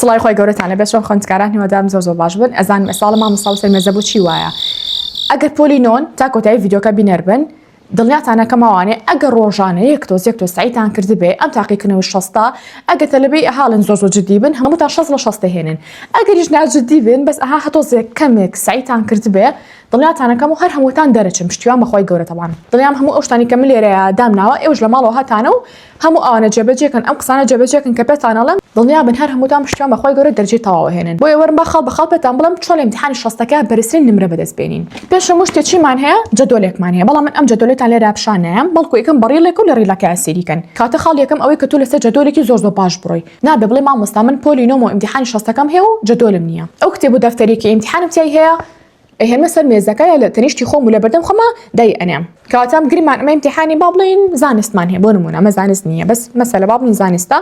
سڵای خۆی گەورەتانە بێت چۆن خوێندکارانی وەدام زۆر باش بن ئەزانم ئێساڵە مامۆستا سەرمێزە بۆ چی وایە ئەگەر پۆلینۆن تا کۆتایی ڤیدیۆکە بینەر بن دڵنیاتانە کەماوانێ ئەگەر ڕۆژانە یەک تۆ سعیتان کردبێ ئەم تاقیکردنەوەی 60 ئەگەر تەلەبەی ئەهاڵن زۆر جددی بن هەمووتان 60 هێنن ئەگەریش ناجددی بن بەس ئەها هەتۆزێک کەمێک سعیتان کردبێ دڵنیاتانەکەم و هەر هەمووتان دەرەچن پشتیوان بەخۆی گەورەتەوان دڵنیام هەموو ئەو شتانی کە من لێرەیە دامناوە ئێوەش لە ماڵەوە هاتانە و هەموو ئەوانە جێبەجێکن ئەم قسانە جێبەجێکن کە پێتانەڵێم دڵنیا بن هەر هەمووتان پشتیوان بەخۆی گەورە دەرجەی تەواو هێنن بۆ ئێوەرم بەخەڵ پێتان بڵم چۆن ئیمتیحانی 60ەکە بەرزترین نمرە بەدەست بێنین پێش هەموو شتێک چیمان هەیە جەدۆلێکمان هەیە بەڵام من ئەم جەدۆلێتان لێرە پیشانەیەم بەڵکو یەکەم بەڕێڵێک و لە ڕێلەکە ئاسیریکەن کاتە خاڵ یەکەم ئەوەی کە تۆ لەسەر جەدۆلێکی زۆر باش بڕۆی نابێ بڵێ مامۆستا من پۆلینۆم و ئیمتیحانی 60ەکەم هەیە و جەدۆلم نییە ئەو کتێب و دەفتەرێکی ئیمتیحانم تیای هەیە هێمە سەر مێزەکە لە تەنیشتی خۆم و لە بەردەم خۆمە دای ئەنێم کاتام گریمان ئەمە ئیمتیحانی با بڵین زانستمان هەیە بۆ نمونە ئەمە زانست نییە بەس مەسەلە با بڵین زانستە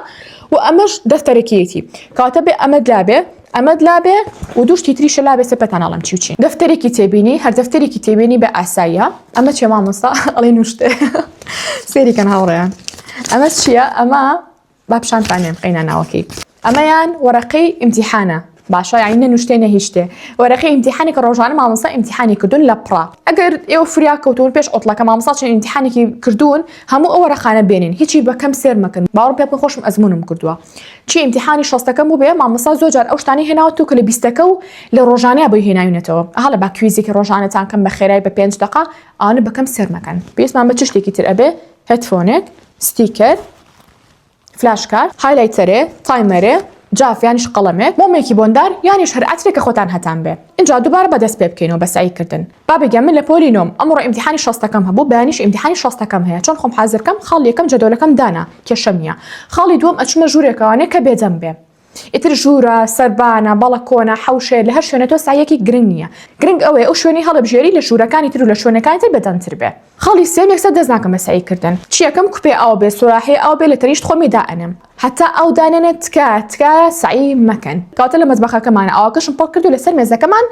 و ئەمەش دەفتەرێکیەتی کاتە بێ ئەمەد لابێ و دووشتی تریشە لابێ سەپەتان ئەڵم چی و چی دەفتەرێکی تێبینی هەر دەفتەرێکی تێبینی بە ئاساییە ئەمە چێ مامۆستا ئەڵێ نوشتێ سێریکەن هاوڕێیان ئەمە چییە ئەمە با پیشانتانێم قەینە ناوەکەی ئەمەیان وەرەقەی ئیمتیحانە باشە یعنی نوشتێنە هیچ شتێ وەرەقەی ئیمتیحانی کە ڕۆژانە مامۆستا ئیمتیحانی کردوون لە پڕا ئەگەر ئێوە فریا کەوتون پێش ئۆتڵەکە مامۆستا چەند ئیمتیحانێکی کردوون هەموو ئەو وەرەقانە بێنین هیچی بەکەم سێر مەکەن باوەڕم پێ بکەن خۆشم ئەزمونم کردووە چی ئیمتیحانی 60ەکەم بوو بێ مامۆستا زۆر جار ئەو شتانی هێناوە تو کە لە 20ەکە و لە ڕۆژانەیە بۆی هێناوینەتەوە هەڵە با کویزێکی ڕۆژانەتان کەم بە خێرای بە 5 دقە ئەوانە بەکەم سێر مەکەن پێویستمان بە چ شتێکی تر ئەبێ هێدفۆنێک ستیکەر فلاشکارد هایلایتەرێ تایمەرێ جافیانش قەڵەمێک بۆمێکی بۆندار یانیش هەر ئەترێکە خۆتان هەتان بێ اینجا دووبارە بەدەست پێ بکەینەوە بە سعیکردن با بگەم من لە پۆلینۆم ئەمڕۆ ئیمتیحانی 60ەکەم هەبوو بەیانیش ئیمتیحانی 60ەکەم هەیە چۆن خۆم حازرکەم خاڵ یەکەم جەدۆلەکەم دانا کێشەمیە خاڵی دووەم ئەچمە ژوورێکەوانێ کە بێجەم بێ ئیتر ژوورە سەربانە بەڵەکۆنە حەوشێ لە هەر شوێنە تۆ سایەکی گرنگ نییە گرنگ ئەوەیە ئەو شوێنی هەڵەبژێری لە ژوورەکانی تر و لە شوێنەکانی تر بەدەمتر بێ خاڵی سێم یەکسەر دەست ناکەم بە سعیکردن چیەکەم کوپێ ئاو بێ سوراحێ ئاو بێ لە تەنیشت خۆمی دائەنم حتا ئەو دانێنێت تکایە سعی مەکەن کاتە لە مەزبەخەکەمانە ئاواکەشم پڕ کرد و لەسەر مێزەکەمان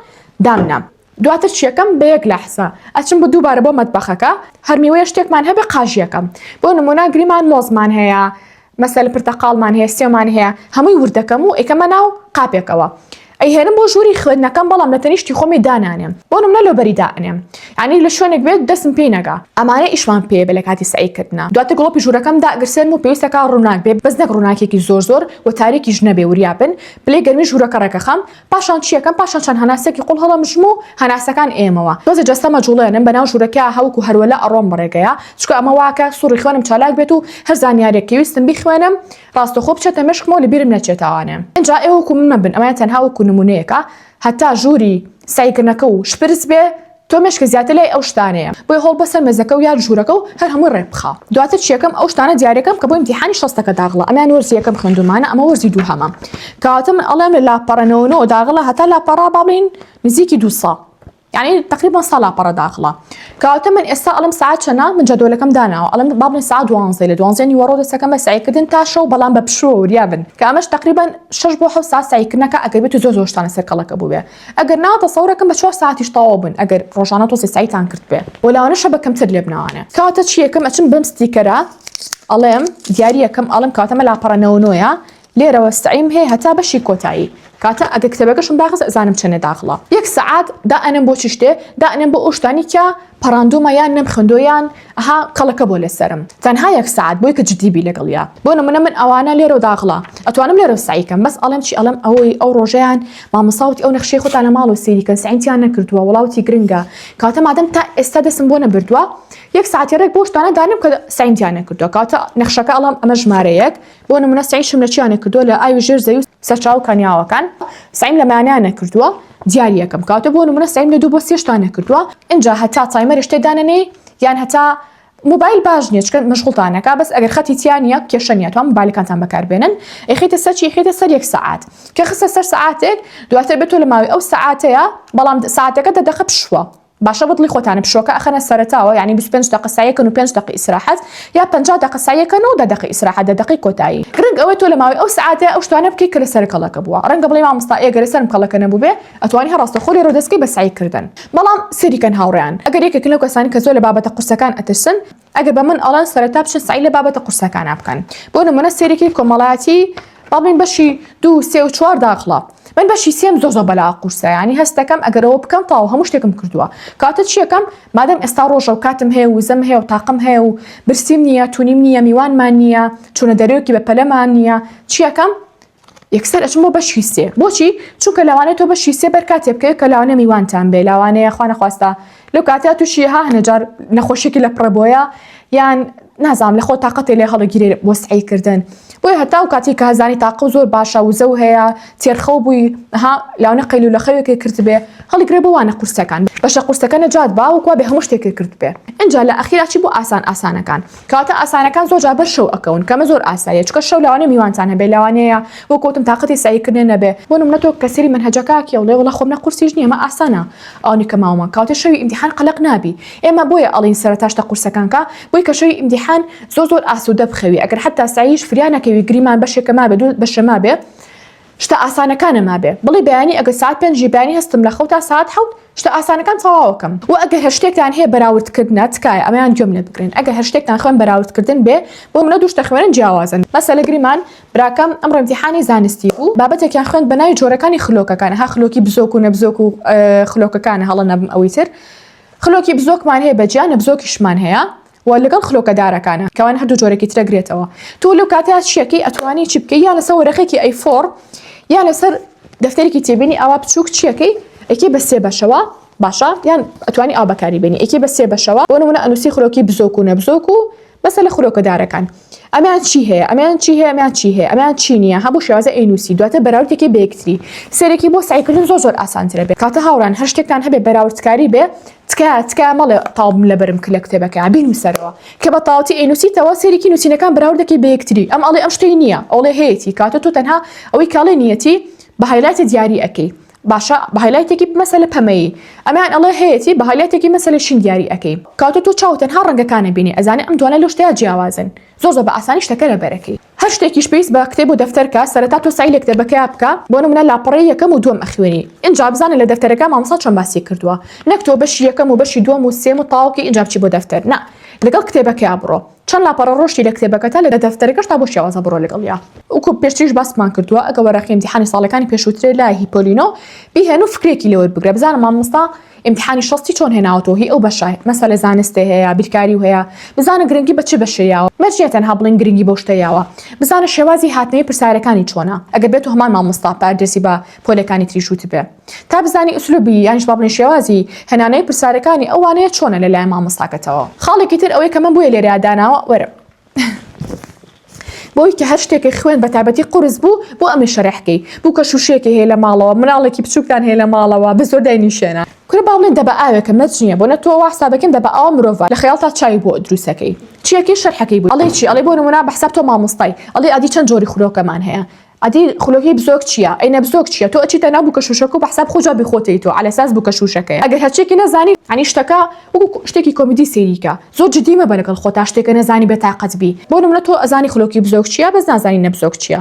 دامنام دواتر چیەکەم بە یەک لەحسە ئەچم بۆ دووبارە بۆ مەتبەخەکە هەرمیوەیە شتێکمان هەبێ قاژیەکەم بۆ نمونە گریمان مۆزمان هەیە مەسەل پرتەقاڵمان هەیە سێمان هەیە هەمووی وردەکەم و ئەیکەمە ناو قاپێکەوە ئەیهێنم بۆ ژووری خوێندنەکەم بەڵام لە تەنیشتی خۆمی دانانێم بۆ نمونە لەبەری دائنێم ینی لە شوێنێک بێت دەستم پێی نەگا ئەمانە ئیشمان پێ بە لە کاتی سعیکردنا دواتر گڵۆپی ژوورەکەم داگرسێنم و پێویستەکە ڕووناک بێ بەس نەک ڕووناکێکی زۆر و تاریکی ژنەبێ وریابن بلێ گەرمی ژوورەکە ڕێکەخەم پاشان چیەکەم پاشان چەند هەناسێکی قوڵ هەڵەمژم و هەناسەکان ئێمەوە تۆزە جەستەمە جوڵێنم بەناو ژوورەکە هەوکو هەروەلا ئەڕۆم بەڕێگەیە چکە ئەمە واکە سوڕی خوێنم چالاک بێت و هەر زانیارێکی ویستم بیخوێنم ڕاستەخۆ بچێتە مشکمەوە لە بیرم نەچێتەوانێ اینجا ئێوەکو من بن ئەمە تەنها وەکو نمونەیەکە هەتا ژووری سعیکردنەکە و شپرس بێ تۆ مشکە زیاتر لای ئەو شتانەیە بۆی هەڵ بەسەر مێزەکە و یان ژوورەکە و هەر هەمووی ڕێبخا دواتر چیەکەم ئەو شتانە دیارەکەم کە بۆ ئیمتیحانی 60ەکە داغڵە ئەمیان وەرزی یەکەم خوێندومانە ئەمە وەرزی دووهەمە کەواتە من ئەڵێم لە لاپەڕەنەوەنەوە داغڵە هەتا لاپەڕا با بڵین نزیکی 200 يعني تقريبا صار لابرا داخله كاتم من استقلم ساعات شنا من جدولكم دانا وعلم بابن ساعات وانزي لدوانزين يورو سكما سعي كدن تاشو بلان ببشو ريابن كامش تقريبا شش بوحو ساعات سعي كنك اقربتو زوزوش تانا سرقلك ابوبه اگر نا تصوركم بشو ساعات يشطاوبن اگر روجاناتو سعي تان كرت به ولا انا شبكم تدلبنا انا كاتت شيكم اتم بمستيكرا علم دياريه كم علم كاتم لابرا نونويا ليرة واستعيم هي هتا بشي كوتاي كاتا اگه كتابكشم داخل زانم چنه داخله یک ساعت دا انم بو چشته دا انم بو اوشتانی که پراندوما یان نم خندویان ها قلقه بول السرم تنها یک ساعت بو یک جدی بی لقلیا بو من اوانا ليرو داخله اتوانم ليرو سعيكم بس علم شي علم او روجان ما مصاوتي او نخشي خوت انا مالو سيري كان سعينتي انا كردوا ولاوتي جرينجا كاتا مادام تا استدسم بونا بردوا یک ساعت يرك بوش انا دانم كد سعينتي انا كردوا كاتا نخشك علم امجماريك بو من سعيشم لشي انا كردوا لا اي جيرزي سچاو كان ياو كان سعيم لما انا كردوا دیاریەکەم کاتە بۆ نمونە سعیم لە 2 بۆ 3 شتانە کردووە اینجا هەتا تایمەری شتێ دانەنێ یان هەتا موبایل باش نییە چکە مەشغوڵتانەکە بەس ئەگەر خەتی تیانە کێشە نیە توان موبایلەکانتان بەکاربێنن ئەیخیتە سەر چی ئەیخیتە سەر 1 ساعات کە خستە سەر ساعاتێک دواتر بێتۆ لە ماوەی ئەو ساعاتەیە بەڵام ساعاتەکە دەدەخە پشووە باشە بڵی خۆتانە پشۆکە ئەخەنە سەرەتاوە یعنی 25 دقیقە سایەکەن و 5 دقیقە ئیسراحەت یا 50 دقیقە سایەکەن و 10 دقیقە ئیسراحەت 10 دقیقە کۆتایی گرنگ ئەوەی تۆ لە ماوەی ئەو ساعاتەیە ئەو شتانە بکەی کە لە سەر کەڵەکە بووە ڕەنگە بڵێ مامۆستا ئێگەر سەرم کەڵەکە نەبوو بێ ئەتوانی هەڕاستەخۆی ڕۆدەستکەی بە سعیکردن بەڵام سەریکەن هاوڕێیان ئەگەر یەکێکن لەو کەسانی کە زۆر لە بابەتە قورسەکان ئەترسن ئەگەر بە من ئەڵەن سەرەتا بچن سعی لە بابەتە قورسەکانە بکەن بۆ نمونە سەرێکی کۆمەڵایەتی بابين بشي 2 3 و 4 داخله من بشي سيم زوزو بلا قرصه يعني هستكم اگر او بكم طاو همش تكم كردوا كاتت شيكم مادام استاروجو كاتم هي وزم هي وطاقم هي وبرسيمنيه تونيمنيه ميوان مانيه چون دريوكي بپلمانيه چيكم يكسر اجمو بشي سي بوشي چونك لوانه تو بشي سي بركاتب كي كلاونه ميوان تام بي لوانه اخوان خواستا لو كاتاتو شيها هنجار نخوشي كلا بربويا يعني نازام لخو طاقتي لي هەڵە گیرێ بۆ سعی کردن بۆیە هەتا و کاتی کە هەزانی تاقە زۆر باشە و زەو هەیە تێرخەو بووی ها لاونە قەیل و لە خەوێکی کرد بێ هەڵیگرێ بۆوانە قورسەکان بەشە قورسەکە نەجات با وکوا بێ هەموو شتێکی کرد بێ اینجا لە ئەخیراتی بۆ ئاسانەکان کاتە ئاسانەکان زۆر جا بەر شەو ئەکەون کەمە زۆر ئاساییە چکە شەو لەوانێ میوانتان هەبێ لەوانەیە بۆ کۆتم تاقەتی سعیکردن نەبێ بۆ نمونە تۆ کەسری منهەجەکە وڵێ وڵە خۆم نەقورسیش نییە مە ئاسانە ئەوانی کە ماوەمان کاتە شەوی ئیمتیحان قەلق نابی ئێمە بۆیە ئەڵین سەرەتاشتە قورسەکانکە بۆی کە شەوی ئیمتیحان زۆر ئاسوودە بخەوی ئەگەر حتا سعیش فریانەکەوی گریمان بەشێکە ما بێ دوو بەشە ما بێ شتە ئاسانەکانە ما بێ بڵێ بەیانی ئەگەر ساعت 5 بەیانی هەستم لە خەو تا ساعت 7 شتە ئاسانەکان تەواوەکەم و ئەگەر هەر شتێکتان هەیە بەراوردکردنە تکایە ئەمەیان گوێم لێ بگرن ئەگەر هەر شتێکتان خوێن بەراوردکردن بێ بۆ منە دوو شتە خوێنن جیاوازن مەسەلە گریمان براکەم ئەمڕۆ ئیمتیحانی زانستی بوو بابەتێکیان خوێن بە ناوی جۆرەکانی خلۆکەکانە ها خلۆکی بزۆک و نەبزۆک و خلۆکەکانە هەڵە نەبم ئەوەی تر خلۆکی بزۆکمان هەیە بەجیا نەبزۆکیشمان هەیە و لەگەڵ خلۆکەدارەکانە کەوان هەردوو جۆرەی ترەگرێتەوە تۆ لەو کاتەیە شیەکەی ئەتوانی چی بکەی یا لەسەر وەرەقێکی A4 یا لەسەر دەفتەرێکی تێبینی ئاوا بچووک چیەکەی ئەکی بە 3 بەشەوە باشە یان ئەتوانی ئاو بەکاری بێنی ئەکی بە 3 بەشەوە بۆ نمونە ئەنووسی خلۆکی بزۆک و نەبزۆک و مەسەلە خلۆکەدارەکان ئەمیان چی هەیە ئەمیان چی هەیە ئەمیان چی هەیە ئەمیان چی نییە هەبوو شێوازە ئەینووسی دواتە بەراوردێکی بەیەکتری سەرێکی بۆ سعیکردن زۆر ئاسانترە بێت کاتە هاوڕان هەر شتێکتان هەبێ بەراوردکاری بێ تکایە مەڵێ تاڵم لەبەرم کە لە کتێبەکە بینویسەرەوە کە بە تاوەتی ئەینووسیتەوە سەرێکی نووسینەکان بەراوردێکی بەیەکتری ئەم ئەڵێ ئەم شتەی نییە ئەوڵێ هەیەی کاتە تۆ تەنها ئەوەی کاڵێ نیەتی بە هایلایتە دیاری ئەەکەی باشە بە هایلایتێکی مەسەلە پەمەیی ئەمیان ئەڵێ هەیەی بە هایلایتێکی مەسەلە شین دیاری ئەەکەی کاتە تۆ چاو تەنها ڕەنگەکانە بینی ئەزانێ ئەم دوانە لەو شتەیە جیاوازن زۆر بە ئاسانی شتەکە لەبەرەکەی هەر شتێکیش پێویست بە کتێب و دەفتەرکە سەرەتا تۆ سعی لە کتێبەکەیە بکە بۆ نمونە لاپەڕەی یەکەم و دووەم ئەخوێنی اینجا بزانە لە دەفتەرەکە مامۆستا چۆن باسی کردووە نەک تۆ بەشی یەکەم و بەشی دووەم و سێم و تاوەکی اینجا بچی بۆ دەفتەر نا لەگەڵ کتێبەکەیە بڕۆ چەند لاپەڕە ڕۆشتی لە کتێبەکەتا لە دەفتەرەکەش تا بۆ شێوازە بڕۆ لەگەڵیا وەکو پێشتریش باسمان کردووە ئەگە وەرەقی ئیمتیحانی ساڵەکانی پێشووترێ لای هیپۆلینۆ بیهێن و فکرێکی لێوە بگرە بزانە مامۆستا ئیمتیحانی شەستی چۆن هێناوەتەوە هی ئەو بەشای مەسەلە زانستێ هەیە بیرکاری و هەیە بزانە گرنگی بە چ بەشەیەوە مەرجێ تەنها بڵین گرنگی بۆ شتەیەوە بزانە شێوازی هاتنەوەی پرسیارەکانی چۆنە ئەگەر بێت و هەمان مامۆستا پاردێسی بە پۆلەکانی تریشوت بێ تا بزانی ئوسلوبی یانیش با بڵین شێوازی هێنانەی پرسیارەکانی ئەوانەیە چۆنە لەلایەن مامۆستاکەتەوە خاڵێکی تر ئەوەی کە من بۆیە لێرە داناوە وەرە بۆی کە هەر شتێکی خوێن بە تایبەتی قورس بوو بۆ ئەمە شەرحکەی بوو کە شوشەیەکی هەیە لە ماڵەوە مناڵێکی بچووکتان هەیە لە ماڵەوە بە زۆر داینیشێنە کورە باڵێن دەبە ئاوێکە مەچ نییە بۆ نەتۆ حسابەکەم دەبە ئەوە مرۆڤ لە خەیاڵتا چای بۆ دروستەکەی چیەکەی شەرحەکەی بوو ئەڵێ چی ئەڵێ بۆ نمونە بە حساب تۆ مامۆستای ئەڵێ ئادی چەند جۆری خولۆکەمان هەیە ئادی خولۆکی بزۆک چییە ئەی نەبزۆک چییە تۆ ئەچیتە ناو بووکە شوشەکە و بە حساب خۆجا بخۆتەی تۆ على ئەساس بووکە شوشەکەی ئەگەر هەرچێکی نەزانی عنی شتەکە وەکو شتێکی کۆمیدی سێریکە زۆر جدی مەبە لەگەڵ خۆتا شتێکە نەزانی بێتاقەت بی بۆ نمونە تۆ ئەزانی خولۆکی بزۆک چییە بەس نازانی نەبزۆک چییە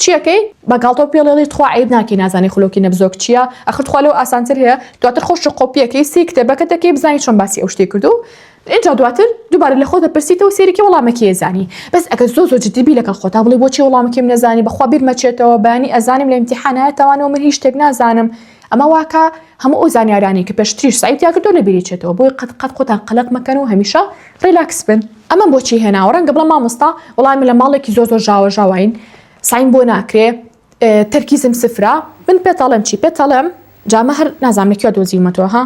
چیەکەی بەگاڵتۆ پێڵێڵی تخوا عیب ناکەی نازانی خولۆکی نەبزۆک چییە ئەخر تخوا لەو ئاسانتر هەیە دواتر خۆش قۆپیەکەی سی کتێبەکە دەکەی بزانی چۆن باسی ئەو شتێ کردو اینجا دواتر دووبارە لە خۆت دەپرسیتەوە سێرێکی وەڵامەکی ێزانی بەس ئەگەر زۆر جدی لەگەڵ خۆتا بڵێ بۆچی وەڵامەکەم نەزانی بەخوا بیرمەچێتەوە بەیانی ئەزانم لە ئیمتیحاناتەوانەوە من هیچ شتێک نازانم ئەمە واکە هەموو ئەو زانیارانی کە پێشتریش سعیتیا کردو نەبیریچێتەوە بۆی قەت خۆتان قەلق مەکەن و هەمیشە ڕیلاکس بن ئەمە بۆچی هێناوە ڕەنگە بڵە مامۆستا وەڵامی لە ماڵێکی زۆر ژاوەژاوین ساین بۆ ناکرێ تەرکیزم سفرە من پێتەڵێم چی پێتەڵێم جامە هەر نازانێکیە دۆزیمەتەوە ها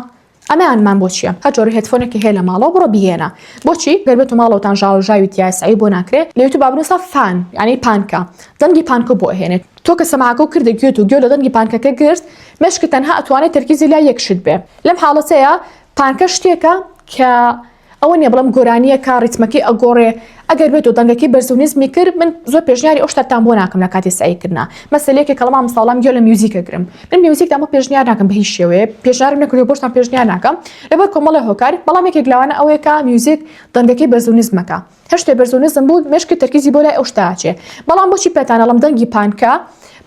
ئەمەیانمان بۆ چییە هە جۆری هێدفۆنێکی هەیە لە ماڵەوە بڕۆ بهێنە بۆچی گەربێت و ماڵەوەتان ژاوژاوی تیاسایی بۆ ناکرێت لەوێت بابنووسە فان یعنی پانکە دەنگی پانکە بۆ هێنێت تۆ کە سەماعەکە و کردە گوێت و گوێ لە دەنگی پانکەکە گرت مشک تەنها ئەتوانێت تەرکیزی لا یەکشت بێ لەم حاڵەتەیە پانکە شتێکە کە ئەوە نیە بڵم گۆرانیەکە ڕیتمەکەی ئەگۆڕێ ئەگەر بێت و دەنگەکەی بەرزونیزمی کرد من زۆر پێشنیاری ئەو شتتان بۆ ناکەم لە کاتی سعیکردنا مەسەلەیەکی کەڵەما مستاڵام گوێ لە میوزیکە گرم من میوزیکتان بۆ پێشنیار ناکەم بە هیچ شێوەیە پێشنیارم نەکردو بۆشتان پێشنیار ناکەم لەبەر کۆمەڵی هۆکار بەڵام یەکێک لەوانە ئەوەیە کە میوزیک دەنگەکەی بەرزونیزمەکە هەر شتێ بەرزونیزم بوو مشکی تەرکیزی بۆ لای ئەو شتاچێ بەڵام بۆچی پێتانەڵم دەنگی پانکە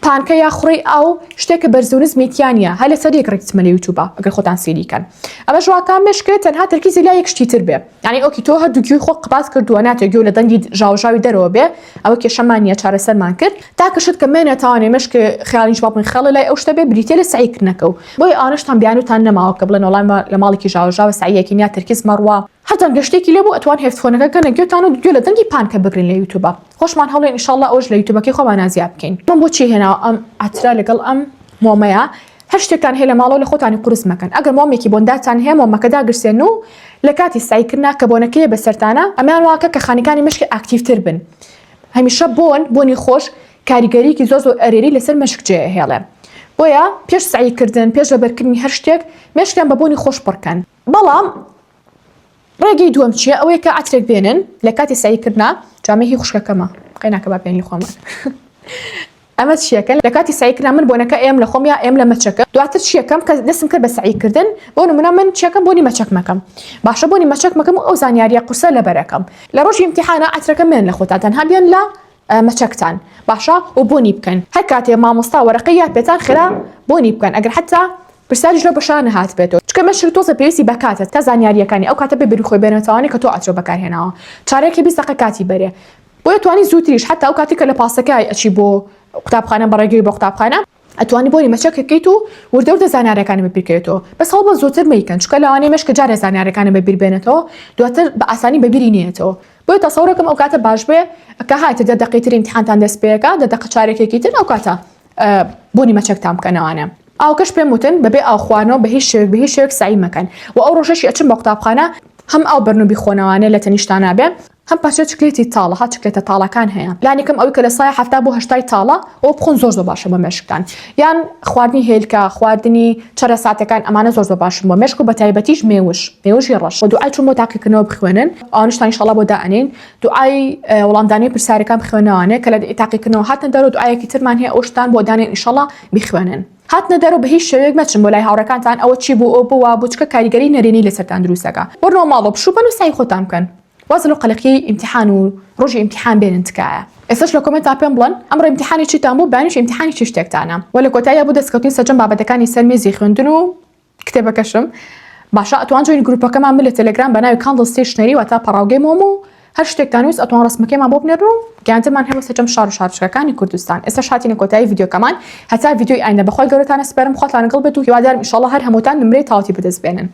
پانکە یا خوڕی ئەو شتێکە بەرزونز میتیانە هەر لە سەر یەکڕێک تمە لە یوتیوبە ئەگەر خۆتان سیریکەن ئەمە ژواکان مشکێت تەنها تەرکیزی لا یەک شتی تر بێ یعنی ئۆکی تۆ هەردووگوی خۆ قپاس کردووە ناتێ گوێ لە دەنگی ژاوژاوی دەرەوە بێ ئەوە کێشەمانە چارەسەرمان کرد تا کەشت کە مێنێتوانێ مشک خیاڵی جواب من خەڵ لای ئەو شتە بێ بریتێ لە سعیکردنەکە و بۆی ئانشتان بیانوتان نەماوە کە بڵێن وەڵام لە ماڵێکی ژاوژاوە سعیەکی یا تەرکیز مەڕوا هەرچەند گەشتێکی لێبوو ئەتوان هێفتفۆنەکەکەنە گوێتان و گوێ لە دەنگی پانکە بگرین لە یوتیوبە خۆشمان هەڵێن ئینشاڵڵا ئەوش لە یوتیوبەکەی خۆمان نازیاب بکەین من بۆچی هێناوە ئەم ئاترا لەگەڵ ئەم مۆمەیە هەر شتێکتان هەیە لە ماڵەوە لە خۆتانی قورس مەکەن ئەگەر مۆمێکی بۆنداتان هەیە مۆمەکە داگرسێن و لە کاتی سایکردنا کە بۆنەکەیە بەسەرتانە ئەمان واکە کە خانەکانی مشک ئاکتیڤتر بن هەمیشە بۆنی خۆش کاریگەریکی زۆر ئەرێری لەسەر مشک جێ هێڵێ بۆیە پێش سعیکردن پێش لەبەرکردنی هەر شتێک مشکیان بە بۆنی خۆش پڕکەن بەڵام ڕێگەی دووەم چییە ئەوەیە کە ئاترێک بێنن لە کاتی سعیکردنا جامەی خوشکەکەمە قەیناکە با پێنی خۆمان ئەمە چیەکەن لە کاتی سعیکردنا من بۆنەکە ئێم لە خۆم یا ئێم لە مەچەکە دواتر چیەکەم کە دەستم کرد بە سعیکردن بۆ نمونە من چیەکەم بۆنی مەچەک مەکەم باشە بۆنی مەچەک مەکەم و ئەو زانیاریە قورسە لەبەرەکەم لە ڕۆژی ئیمتیحانە ئاترەکە مێن لە خۆتان تەنها بێن لە مەچەکتان باشە و بۆنی بکەن هەر کاتێ مامۆستا وەرەقەی یاد پێتان خێرا بۆنی بکەن ئەگەر حتا پرسیاریش لەو بەشانە هات بێتەوە چکە مەشک تۆزە پێویستی بەکاتت تا زانیاریەکانی ئەو کاتە بێ بری خۆی بێنێتەوانی کە تۆ ئاترۆ بەکارهێناوە چارەیەکی 20 دقیقە کاتی بەرێ بۆیە توانی زووتریش حتا ئەو کاتی کە لە پاسەکەی ئەچی بۆ قوتابخانە بەڕێگەی بۆ قوتابخانە ئەتوانی بۆنی مەچەکەکەیت و وردە زانیاریەکانی بەبیرکەوێتەوە بەس هەڵ بە زۆرتر مەیکەن چکە لەوانەیە مەشکە جارە زانیاریەکانە بەبیر بێنێتەوە دواتر بە ئاسانی بەبیری نێتەوە بۆیە تەسەورەکەم ئەو کاتە باش بێ کە هاتە 10 دقیقەی ئیمتیحانتان دەست پێەکە 10 دقیقە چارێکێکی تر ئەو کاتە بۆنی مەچەکتان بکەنەوانە ئاوکەش پێم وتن بەبێ ئاو خواردنەوە بە هیچ شێوەیەک سعی مەکەن و ئەو ڕۆژەشی ئەچم بە قوتابخانە هەم ئاو بەرنوبی خۆنەوانێ لە تەنیشتانە بێ هەم پاشە چکلێتی تاڵە ها چکلێتە تاڵەکان هەیە لانیکەم ئەوی کە لە سایە 70 بۆ 80 تاڵە ئەو بخۆن زۆر باشە بە مێشکتان یان خواردنی هێلکە خواردنی چەرە ساتەکان ئەمانە زۆر باشن بۆ مێشک و بە تایبەتیش مێوشی ڕەش و دوعای چوون بۆ تاقیکردنەوە بخوێنن ئەوانشتان ئینشاڵڵا بۆ دائەنین دوعای وەڵامدانی پرسیارەکان بخوێنەوانێ کە لە تاقیکردنەوە هاتن دەرەوە دوعایەکی ترمان هەیە ئەوشتان بۆ دانێن ئینشاڵڵا بخوێنن هاتنە دەرەوە بە هیچ شێوەیەک مەچن بۆ لای هاوڕەکانتان ئەوە چی بوو ئەو بووە بچکە کاریگەری نەرێنی لەسەرتان دروستەکە بڕۆ ماڵەوە بشوبن و سای خۆتان بکەن وازن و قەلەقی ئیمتیحان و ڕۆژی ئیمتیحان بێنن تکایە ئێستاش لە کۆمنت تا پێم بڵێن ئەمڕۆ ئیمتیحانی چیتان بوو بانیش ئیمتیحانی چ شتێکتانە وە لە کۆتاییە بوو دەستکەوتنی سەرجەم بابەتەکانی سەر مێزی خوێندن و کتێبەکەشم باشە ئەتوان جوین گروپەکەمان من لە تەلەگرام بە ناوی کاندڵ ستیشنەری واتە پەڕاوگەی مۆم و هەر شتێکتان ویست ئەتوان ڕسمەکەیمان بۆ بنێڕن و گیانترمان هەیە سەرجەم شار و شارچەکانی کوردستان ئێستاش هاتینە کۆتایی ڤیدیۆکەمان هەتا ڤیدیۆی ئایندا بەخۆی گەورەتانە سپێرم خۆتان لەگەڵ بێت و هیوادارم ئینشاڵڵا هەر هەمووتان نمرەی تاوەتی بەدەست بێنن